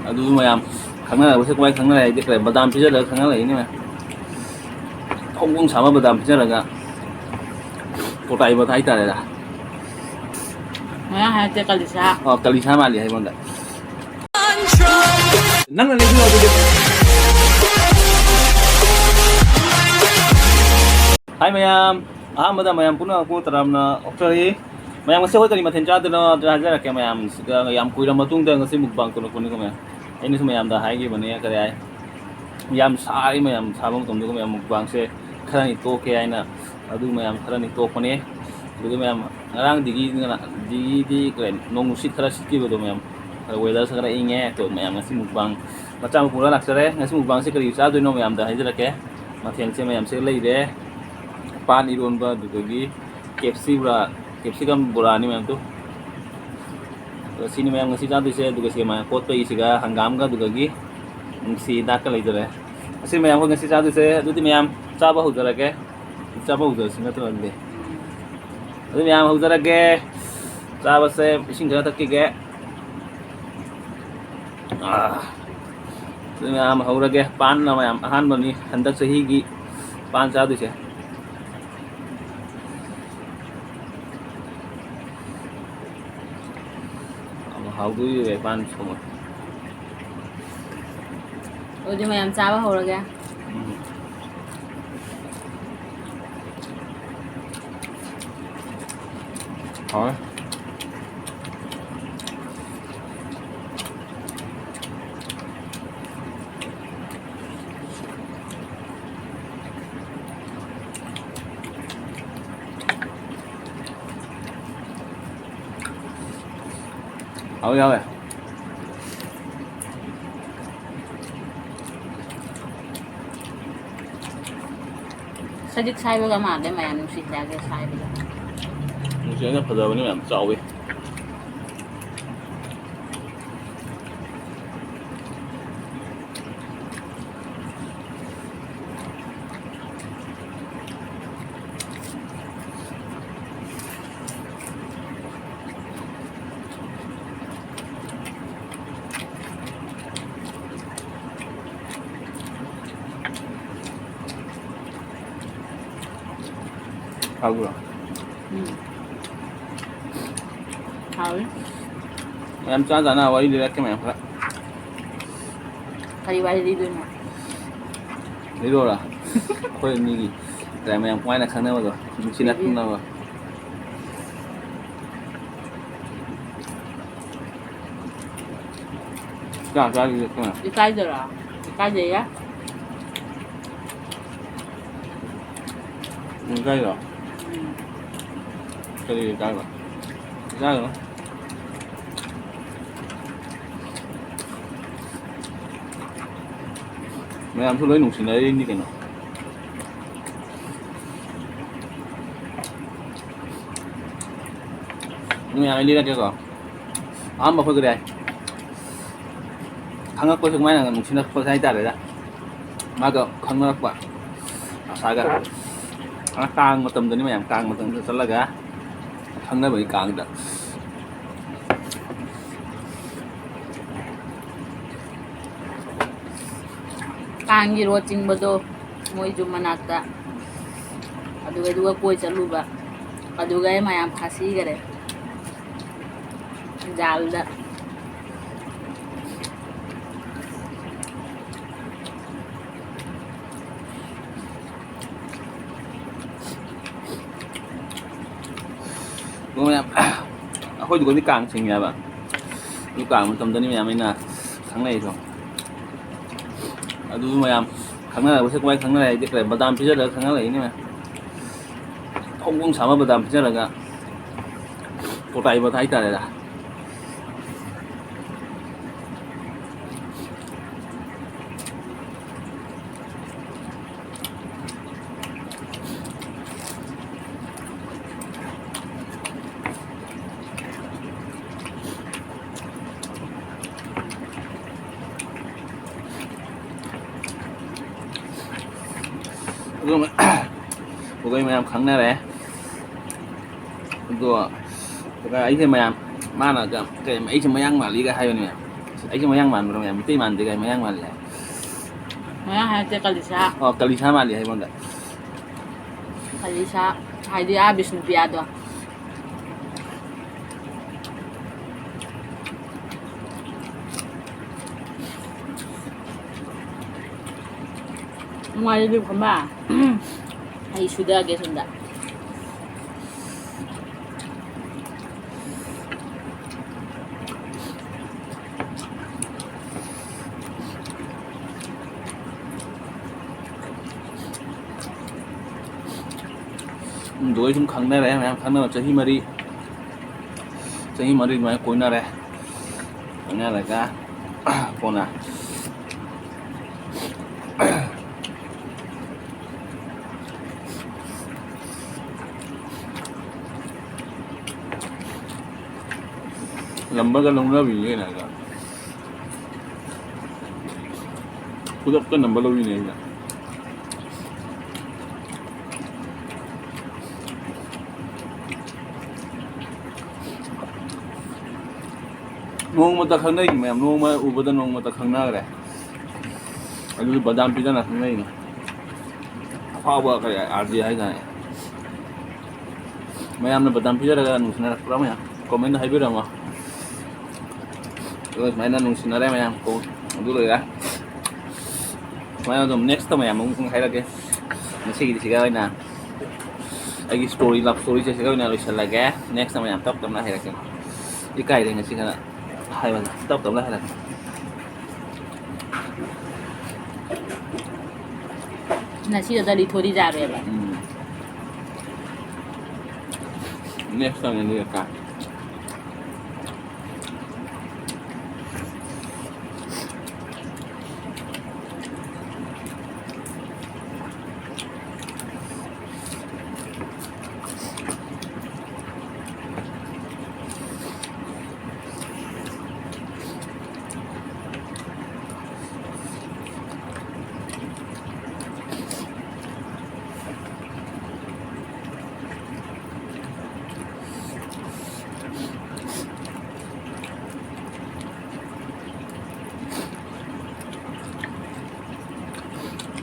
ꯑꯗꯨ ꯃꯌꯥꯝ ꯈꯪꯅꯔꯕꯁꯦ ꯀꯃꯥꯏꯅ ꯈꯪꯅꯔꯦ ꯍꯥꯏꯗꯤ ꯀꯔꯤ ꯕꯗꯥꯝ ꯄꯤꯖꯔꯒ ꯈꯪꯅꯔꯛꯏꯅꯦ ꯃꯌꯥꯝ ꯐꯣꯡ ꯐꯣꯡ ꯁꯥꯕ ꯕꯗꯥꯝ ꯄꯤꯖꯔꯒ ꯄꯣꯇꯥꯏꯕꯠ ꯍꯥꯏꯇꯥꯔꯦꯗ Ngayon, hati kalisa. ꯀꯂꯤꯁꯥ ꯃꯥꯜꯂꯤ ꯑꯩꯉꯣꯟꯗ ꯅꯪꯅ ꯂꯩꯕꯤꯌꯣ ꯑꯗꯨꯗꯤ ꯍꯥꯏ ꯃꯌꯥꯝ ꯑꯍꯥꯟꯕꯗ ꯃꯌꯥꯝ ꯄꯨꯝꯅꯃꯛꯄꯨ ꯇꯔꯥꯝꯅ ꯑꯣꯛꯆꯔꯤ ꯃꯌꯥꯝ ꯉꯁꯤ ꯑꯩꯈꯣꯏ ꯀꯔꯤ ꯃꯊꯦꯜ ꯆꯥꯗꯣꯏꯅꯣ ꯑꯗꯨ ꯍꯥꯏꯖꯔꯛꯀꯦ ꯃꯌꯥꯝ ꯁꯤꯗ ꯌꯥꯝ ꯀꯨꯏꯔ ꯃꯇꯨꯡꯗ ꯉꯁꯤ ꯃꯨꯛꯕꯥꯡ ꯇꯧꯔꯛꯄꯅꯤꯀꯣ ꯃꯌꯥꯝ ꯑꯩꯅꯁꯨ ꯃꯌꯥꯝꯗ ꯍꯥꯏꯈꯤꯕꯅꯦ ꯀꯔꯤ ꯍꯥꯏ ꯌꯥꯝ ꯁꯥꯔꯤ ꯃꯌꯥꯝ ꯁꯥꯕ ꯃꯇꯝꯗꯨꯒ ꯃꯌꯥꯝ ꯃꯨꯛꯕꯥꯡꯁꯦ ꯈꯔꯅꯤ ꯇꯣꯛꯀꯦ ꯍꯥꯏꯅ ꯑꯗꯨ ꯃꯌꯥꯝ ꯈꯔꯅꯤ ꯇꯣꯛꯄꯅꯦ ꯑꯗꯨꯒ ꯃꯌꯥꯝ ꯉꯔꯥꯡꯗꯒꯤꯗꯤ ꯀꯔꯤ ꯅꯣꯡ ꯅꯨꯡꯁꯤꯠ ꯈꯔ ꯁꯤꯠꯈꯤꯕꯗꯣ ꯃꯌꯥꯝ ꯋꯦꯗꯔꯁꯦ ꯈꯔ ꯏꯪꯉꯦ ꯑꯗꯣ ꯃꯌꯥꯝ ꯉꯁꯤ ꯃꯨꯛꯕꯥꯡ ꯃꯆꯥ ꯑꯃ ꯄꯨꯔ ꯂꯥꯛꯆꯔꯦ ꯉꯁꯤ ꯃꯨꯛꯕꯥꯡꯁꯦ ꯀꯔꯤ ꯆꯥꯗꯣꯏꯅꯣ ꯃꯌꯥꯝꯗ ꯍꯥꯏꯖꯔꯛꯀꯦ ꯃꯊꯦꯜꯁꯦ ꯃꯌꯥꯝꯁꯦ ꯂꯩꯔꯦ ꯄꯥꯟ ꯏꯔꯣꯟꯕ ꯑꯗꯨꯗꯒꯤ ꯀꯦꯞꯁꯤꯀꯝ ꯕꯣꯔꯥꯅꯤ ꯃꯌꯥꯝꯗꯣ ꯁꯤꯅꯤ ꯃꯌꯥꯝ ꯉꯁꯤ ꯆꯥꯗꯣꯏꯁꯦ ꯑꯗꯨꯒ ꯁꯤ ꯃꯌꯥꯝ ꯀꯣꯠꯄꯒꯤꯁꯤꯒ ꯍꯪꯒꯥꯝꯒ ꯑꯗꯨꯗꯒꯤ ꯅꯨꯡꯁꯤ ꯍꯤꯗꯥꯛꯀ ꯂꯩꯖꯔꯦ ꯑꯁꯤ ꯃꯌꯥꯝ ꯑꯩꯈꯣꯏ ꯉꯁꯤ ꯆꯥꯗꯣꯏꯁꯦ ꯑꯗꯨꯗꯤ ꯃꯌꯥꯝ ꯆꯥꯕ ꯍꯧꯖꯔꯒꯦ ꯆꯥꯕ ꯍꯧꯖꯔꯁꯤ ꯅꯠꯇ꯭ꯔꯒꯗꯤ ꯑꯗꯨ ꯃꯌꯥꯝ ꯍꯧꯖꯔꯒꯦ ꯆꯥꯕꯁꯦ ꯏꯁꯤꯡ ꯈꯔ ꯊꯛꯈꯤꯒꯦ ꯑꯗꯨ ꯃꯌꯥꯝ ꯍꯧꯔꯒꯦ ꯄꯥꯟꯅ ꯃꯌꯥꯝ ꯑꯍꯥꯟꯕꯅꯤ ꯍꯟꯗꯛ ꯆꯍꯤꯒꯤ ꯄꯥꯟ ꯆꯥꯗꯣꯏꯁꯦ ꯍꯥꯎꯗꯣꯏꯔꯦ ꯄꯥꯟ ꯊꯣꯡꯕ Udah mayam sawa hurga. Thôi Thôi thôi Sajik sai baga made mayam nusi jage sai baga. Nusianya fazabani mayam chawi Hagu Hau. Mayam cha jana wari direct mayam khara Kali wali di dulu. Liro ra khoi ni gi dai mayam kwai na khana ba do nusi na khna ba cha gi ka Ikai dora. Ikai je ya. Cái rồi cái gì cái rồi ra rồi mày làm số lấy nụ xì lấy đi cái nào nhưng mà đi ra kia rồi mà phải cái này 한국 거에서 많이 나는 무슨 거 사이다 그래 맞아 한국 거 사가 càng một tầm tới mà càng một tầm rất là gà thân nó bị càng được Kang gi roaching bado moi jumanata. Aduga duga koi chaluba. Aduga mayam phasi gare. Jalda. đúng không em khôi được cái càng chừng nhà bạn cái càng một tầm tới nhà mình là tháng này rồi à đúng mà em tháng này sẽ quay tháng này cái badam pizza được tháng này mà không sama badam pizza là potai bật hay là Pokoknya mayam khangna re itu cái ấy thì mayam mana cái mấy chấm mayang mà lý cái hay này ꯑꯩꯁꯦ ꯃꯌꯥꯡ ꯃꯥꯟꯕ꯭ꯔꯣ ꯃꯌꯥꯝ ꯃꯩꯇꯩ ꯃꯥꯟꯗꯦ ꯀꯥꯏ ꯃꯌꯥꯡ ꯃꯥꯜꯂꯦ ꯍꯥꯏ ꯃꯌꯥꯡ ꯍꯥꯏꯔꯛꯇꯦ ꯀꯂꯤꯁꯥ. ꯀꯂꯤꯁꯥ ꯃꯥꯜꯂꯤ ꯍꯥꯏ ꯑꯩꯉꯣꯟꯗ ꯀꯂꯤꯁꯥ ꯍꯥꯏꯗꯤ ꯕꯤꯁꯅꯨꯄꯤꯌꯥꯗꯣ. ꯅꯨꯡꯉꯥꯏꯔꯗꯤ ꯈꯪꯕ ꯑꯩ ꯁꯨꯗꯒꯦ ꯁꯣꯝꯗ. ꯗꯣꯏ ꯁꯨꯝ ꯈꯪꯅꯔꯦ ꯃꯌꯥꯝ ꯈꯪꯅꯕ ꯆꯍꯤ ꯃꯔꯤ ꯑꯗꯨꯃꯥꯏꯅ ꯀꯣꯏꯅꯔꯦ ꯀꯣꯏꯅꯔꯒ ꯀꯣꯟꯅ ꯂꯝꯕꯒ ꯂꯧꯅꯕꯤꯅꯤ ꯀꯩꯅꯣ ꯈꯨꯗꯛꯇ ꯅꯝꯕ ꯂꯧꯕꯤꯅꯦ ꯑꯩꯅ ꯅꯣꯡꯃꯇ ꯈꯪꯅꯩ ꯃꯌꯥꯝ ꯅꯣꯡꯃ ꯎꯕꯗ ꯅꯣꯡꯃꯇ ꯈꯪꯅꯈ꯭ꯔꯦ ꯑꯗꯨꯁꯨ ꯕꯗꯥꯝ ꯄꯤꯗꯅ ꯈꯪꯅꯩꯅꯦ ꯑꯐꯥꯎꯕ ꯀꯔꯤ RJ ꯍꯥꯏꯇꯥꯔꯦ ꯃꯌꯥꯝꯅ ꯕꯗꯥꯝ ꯄꯤꯖꯔꯒ ꯅꯨꯡꯁꯤꯅꯔꯛꯄ꯭ꯔꯥ ꯃꯌꯥꯝ ꯀꯣꯃꯦꯟꯗ ꯍꯥꯏꯕꯤꯔꯝꯃꯣ ꯑꯗꯨꯒ ꯁꯨꯃꯥꯏꯅ ꯅꯨꯡꯁꯤꯅꯔꯦ ꯃꯌꯥꯝ ꯑꯗꯨ ꯂꯣꯏꯔꯦ ꯁꯨꯃꯥꯏꯅ ꯑꯗꯨꯝ ꯅꯦꯛꯁꯇ ꯃꯌꯥꯝ ꯑꯃꯨꯛ ꯍꯥꯏꯔꯛꯀꯦ ꯉꯁꯤꯒꯤꯗꯤ ꯁꯤꯒ ꯑꯣꯏꯅ ꯑꯩꯒꯤ ꯁ꯭ꯇꯣꯔꯤ ꯂꯞ ꯁ꯭ꯇꯣꯔꯤꯁꯦ ꯁꯤꯒ ꯑꯣꯏꯅ ꯂꯣꯏꯁꯤꯜꯂꯒꯦ ꯅꯦꯛꯁꯇ ꯃꯌꯥꯝ ꯇꯞ ꯇꯞꯅ ꯍꯥꯏꯔꯛꯀꯦ ꯏꯀꯥꯏꯔꯦ ꯉꯁꯤ ꯈꯔ ꯍꯥꯏꯕꯗ ꯇꯞ ꯇꯞꯅ ꯍꯥꯏꯔꯛꯀꯦ ꯉꯁꯤꯗ ꯂꯤꯊꯣꯔꯤ ꯌꯥꯔꯦꯕ. Next time ini kak.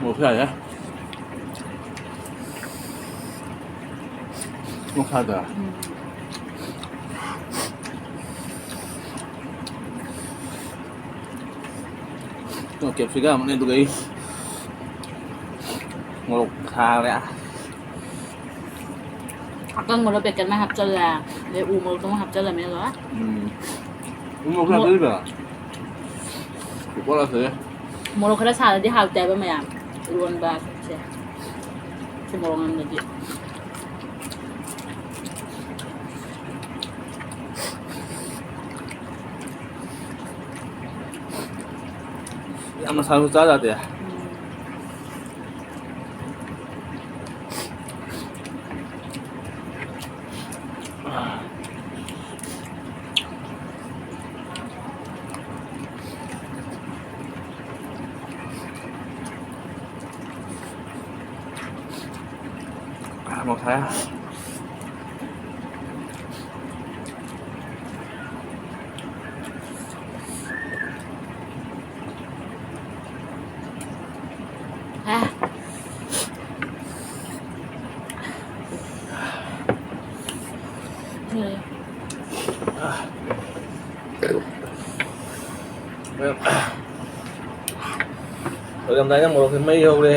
Một cái này một cái rồi ẹp siga mà nên tôi nghĩ một thà đấy 아까 뭐라 뺏겼나 합절라 내 우물 동 합절라 메가. một cái thứ rồi quá là thế 뭐로 그래 사는데 할 때 보면 이런 바 제. 주먹은 거지. ăn sao ra được một tháng rồi cầm tay nó một cái mấy vô đi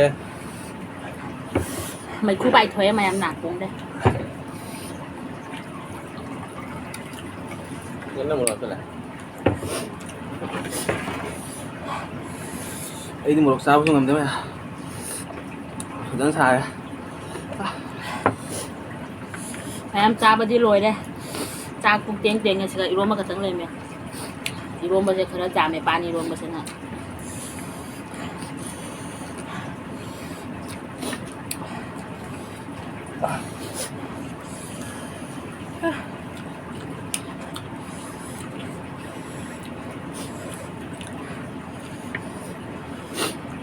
mấy cú bài thuế mà em nạp cũng đây. Nó một cái này ấy thì một sao không làm thế mày đang xài em cha bao đi rồi đây cha cũng tiếng tiếng ngày xưa irom mà cái thằng lên mẹ irom bao giờ khởi ra mẹ pan irom bao giờ nè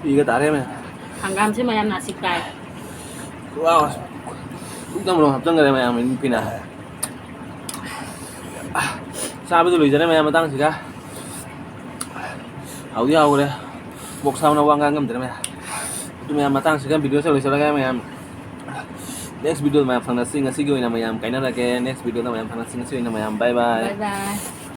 이거 나래면 한감 치 mà em nạp xịt cài. wow cũng trong lòng hợp chân người mày mình pin à sao bây giờ lùi ra đây mày mà tăng gì cả Hauti haure. Bok sauna wangang ngam dere maya. Itu mayam matang sigan video saya loisalagay mayam. Next video mayam phang na sing asigi oina mayam kaina lage next video na mayam phang na sing asigi oina mayam bye bye. Bye bye.